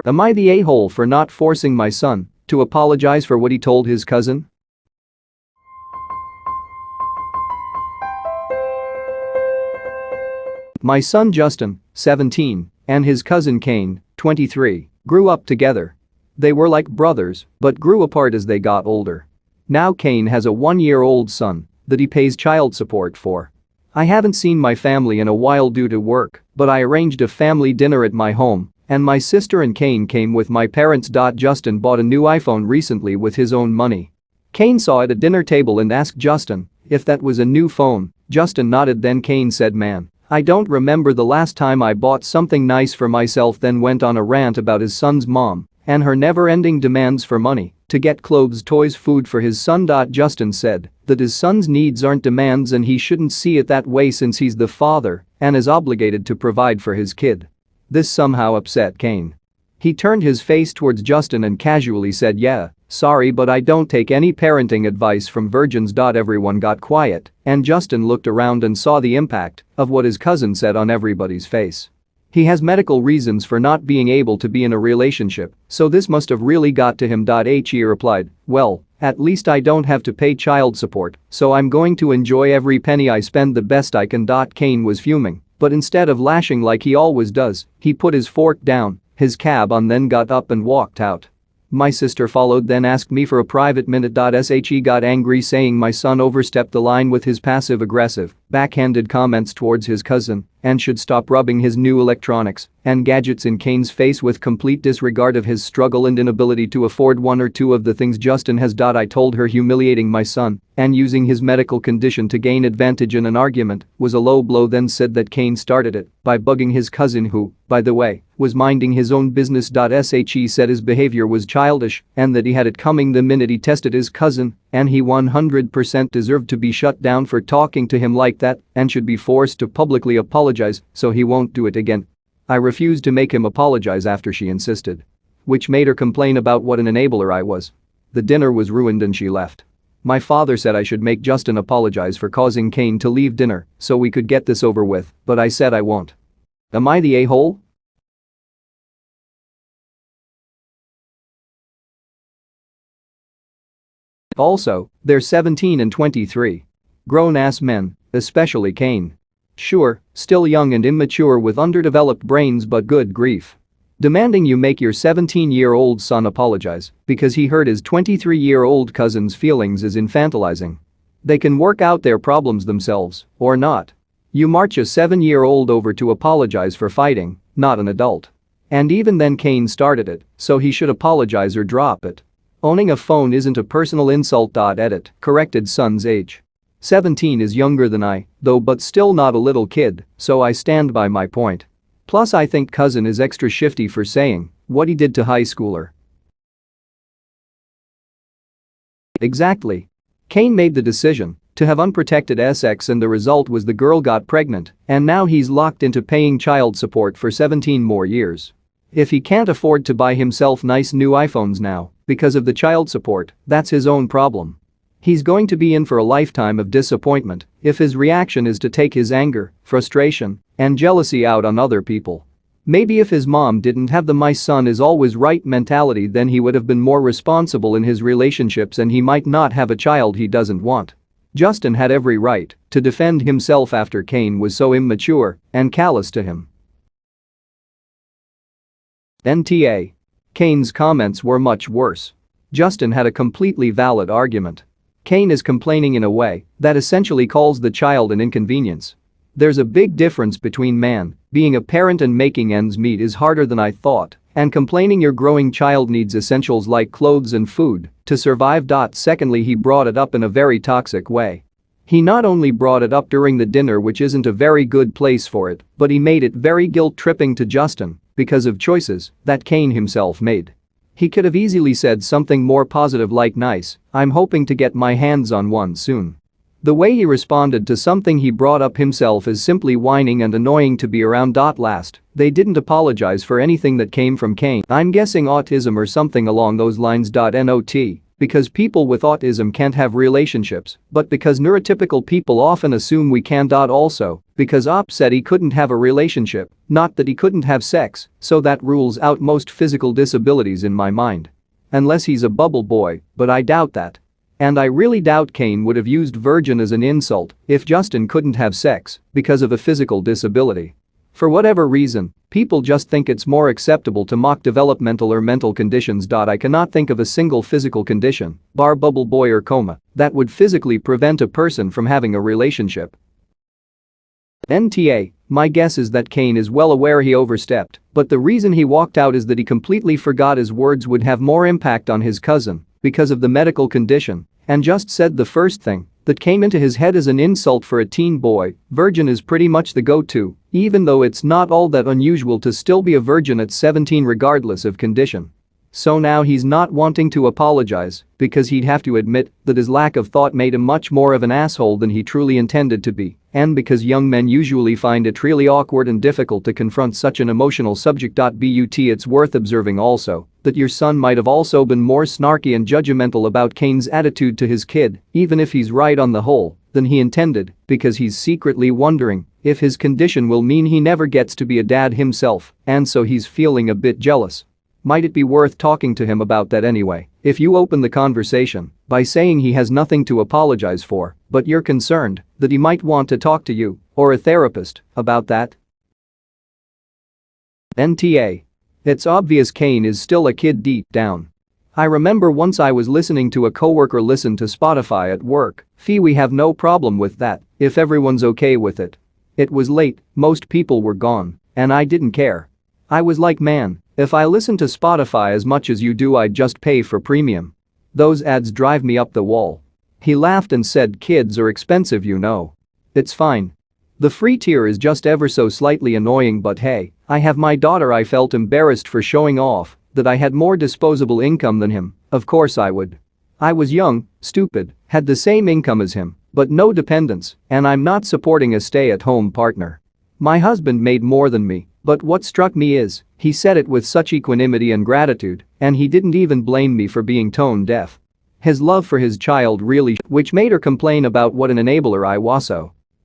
Am I the a-hole for not forcing my son to apologize for what he told his cousin? My son Justin, 17, and his cousin Kane, 23, grew up together. They were like brothers, but grew apart as they got older. Now Kane has a 1-year-old son that he pays child support for. I haven't seen my family in a while due to work, but I arranged a family dinner at my home, and my sister and Kane came with my parents. Justin bought a new iPhone recently with his own money. Kane saw it at dinner table and asked Justin if that was a new phone. Justin nodded, then Kane said, "Man, I don't remember the last time I bought something nice for myself," then went on a rant about his son's mom and her never-ending demands for money to get clothes, toys, food for his son. Justin said that his son's needs aren't demands and he shouldn't see it that way since he's the father and is obligated to provide for his kid. This somehow upset Kane. He turned his face towards Justin and casually said, "Yeah, sorry, but I don't take any parenting advice from virgins." Everyone got quiet and Justin looked around and saw the impact of what his cousin said on everybody's face. He has medical reasons for not being able to be in a relationship, so this must have really got to him. He replied, "Well, at least I don't have to pay child support, so I'm going to enjoy every penny I spend the best I can." Kane was fuming, but instead of lashing like he always does, he put his fork down, his cab on, then got up and walked out. My sister followed, then asked me for a private minute. He got angry, saying my son overstepped the line with his passive-aggressive, backhanded comments towards his cousin and should stop rubbing his new electronics and gadgets in Kane's face with complete disregard of his struggle and inability to afford one or two of the things Justin has. I told her humiliating my son and using his medical condition to gain advantage in an argument was a low blow, then said that Kane started it by bugging his cousin, who, by the way, was minding his own business. He said his behavior was childish and that he had it coming the minute he tested his cousin, and he 100% deserved to be shut down for talking to him like that and should be forced to publicly apologize so he won't do it again. I refused to make him apologize after she insisted, which made her complain about what an enabler I was. The dinner was ruined and she left. My father said I should make Justin apologize for causing Kane to leave dinner so we could get this over with, but I said I won't. Am I the a-hole? Also, they're 17 and 23. Grown-ass men, especially Kane. Sure, still young and immature with underdeveloped brains, but good grief. Demanding you make your 17-year-old son apologize because he hurt his 23-year-old cousin's feelings is infantilizing. They can work out their problems themselves, or not. You march a 7-year-old over to apologize for fighting, not an adult. And even then Kane started it, so he should apologize or drop it. Owning a phone isn't a personal insult. Edit, corrected son's age. 17 is younger than I, though, but still not a little kid, so I stand by my point. Plus I think cousin is extra shifty for saying what he did to high schooler. Exactly. Kane made the decision to have unprotected sex and the result was the girl got pregnant and now he's locked into paying child support for 17 more years. If he can't afford to buy himself nice new iPhones now because of the child support, that's his own problem. He's going to be in for a lifetime of disappointment if his reaction is to take his anger, frustration, and jealousy out on other people. Maybe if his mom didn't have the "my son is always right" mentality, then he would have been more responsible in his relationships and he might not have a child he doesn't want. Justin had every right to defend himself after Kane was so immature and callous to him. NTA. Kane's comments were much worse. Justin had a completely valid argument. Kane is complaining in a way that essentially calls the child an inconvenience. There's a big difference between being a parent and making ends meet is harder than I thought, and complaining your growing child needs essentials like clothes and food to survive. Secondly, he brought it up in a very toxic way. He not only brought it up during the dinner, which isn't a very good place for it, but he made it very guilt-tripping to Justin because of choices that Kane himself made. He could have easily said something more positive like, "Nice, I'm hoping to get my hands on one soon." The way he responded to something he brought up himself is simply whining and annoying to be around. Last, they didn't apologize for anything that came from Kane. I'm guessing autism or something along those lines. Not because people with autism can't have relationships, but because neurotypical people often assume we can. Also, because Op said he couldn't have a relationship, not that he couldn't have sex, so that rules out most physical disabilities in my mind. Unless he's a bubble boy, but I doubt that. And I really doubt Kane would have used virgin as an insult if Justin couldn't have sex because of a physical disability. For whatever reason, people just think it's more acceptable to mock developmental or mental conditions. I cannot think of a single physical condition, bar bubble boy or coma, that would physically prevent a person from having a relationship. NTA, my guess is that Kane is well aware he overstepped, but the reason he walked out is that he completely forgot his words would have more impact on his cousin because of the medical condition and just said the first thing that came into his head as an insult for a teen boy. Virgin is pretty much the go-to, even though it's not all that unusual to still be a virgin at 17 regardless of condition. So now he's not wanting to apologize because he'd have to admit that his lack of thought made him much more of an asshole than he truly intended to be, and because young men usually find it really awkward and difficult to confront such an emotional subject. But it's worth observing also that your son might have also been more snarky and judgmental about Kane's attitude to his kid, even if he's right on the whole, than he intended, because he's secretly wondering if his condition will mean he never gets to be a dad himself, and so he's feeling a bit jealous. Might it be worth talking to him about that anyway, if you open the conversation by saying he has nothing to apologize for, but you're concerned that he might want to talk to you or a therapist about that? NTA. It's obvious Kane is still a kid deep down. I remember once I was listening to a coworker listen to Spotify at work. We have no problem with that if everyone's okay with it. It was late, most people were gone, and I didn't care. I was like, man, if I listen to Spotify as much as you do, I'd just pay for premium. Those ads drive me up the wall. He laughed and said, kids are expensive, you know. It's fine. The free tier is just ever so slightly annoying, but hey, I have my daughter. I felt embarrassed for showing off that I had more disposable income than him. Of course I would. I was young, stupid, had the same income as him, but no dependents, and I'm not supporting a stay-at-home partner. My husband made more than me, but what struck me is, he said it with such equanimity and gratitude, and he didn't even blame me for being tone deaf. His love for his child really, which made her complain about what an enabler I was.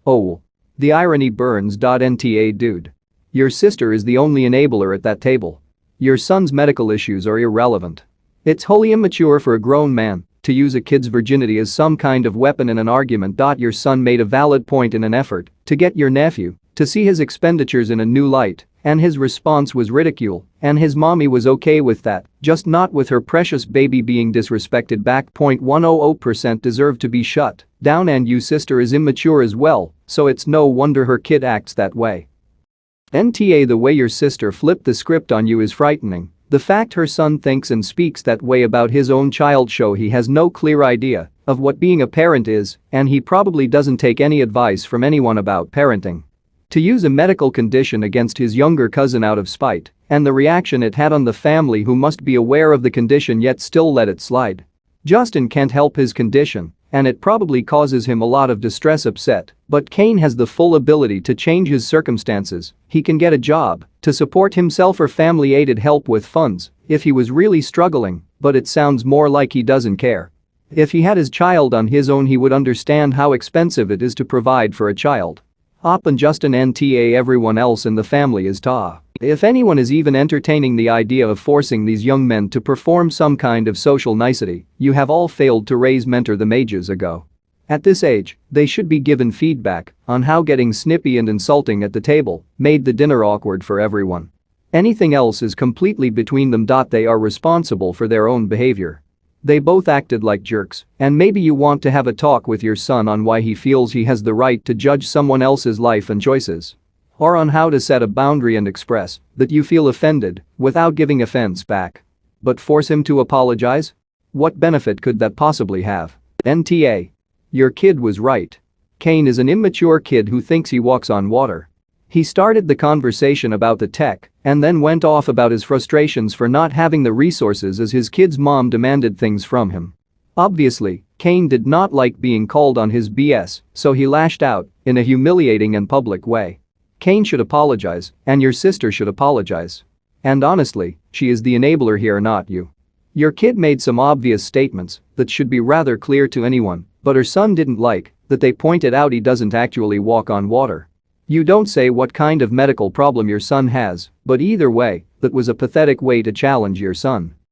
Oh. The irony burns. NTA dude. Your sister is the only enabler at that table. Your son's medical issues are irrelevant. It's wholly immature for a grown man to use a kid's virginity as some kind of weapon in an argument. Your son made a valid point in an effort to get your nephew to see his expenditures in a new light, and his response was ridicule, and his mommy was okay with that, just not with her precious baby being disrespected back. 100% deserve to be shut down, and you sister is immature as well, so it's no wonder her kid acts that way. NTA. The way your sister flipped the script on you is frightening. The fact her son thinks and speaks that way about his own child show he has no clear idea of what being a parent is, and he probably doesn't take any advice from anyone about parenting. To use a medical condition against his younger cousin out of spite, and the reaction it had on the family who must be aware of the condition yet still let it slide. Justin can't help his condition, and it probably causes him a lot of distress upset, but Kane has the full ability to change his circumstances. He can get a job to support himself or family-aided help with funds if he was really struggling, but it sounds more like he doesn't care. If he had his child on his own, he would understand how expensive it is to provide for a child. Op and Justin. NTA. Everyone else in the family is ta. If anyone is even entertaining the idea of forcing these young men to perform some kind of social nicety, you have all failed to raise mentor them ages ago. At this age, they should be given feedback on how getting snippy and insulting at the table made the dinner awkward for everyone. Anything else is completely between them. They are responsible for their own behavior. They both acted like jerks, and maybe you want to have a talk with your son on why he feels he has the right to judge someone else's life and choices. Or on how to set a boundary and express that you feel offended without giving offense back. But force him to apologize? What benefit could that possibly have? NTA. Your kid was right. Kane is an immature kid who thinks he walks on water. He started the conversation about the tech and then went off about his frustrations for not having the resources as his kid's mom demanded things from him. Obviously, Kane did not like being called on his BS, so he lashed out in a humiliating and public way. Kane should apologize, and your sister should apologize. And honestly, she is the enabler here, not you. Your kid made some obvious statements that should be rather clear to anyone, but her son didn't like that they pointed out he doesn't actually walk on water. You don't say what kind of medical problem your son has, but either way, that was a pathetic way to challenge your son.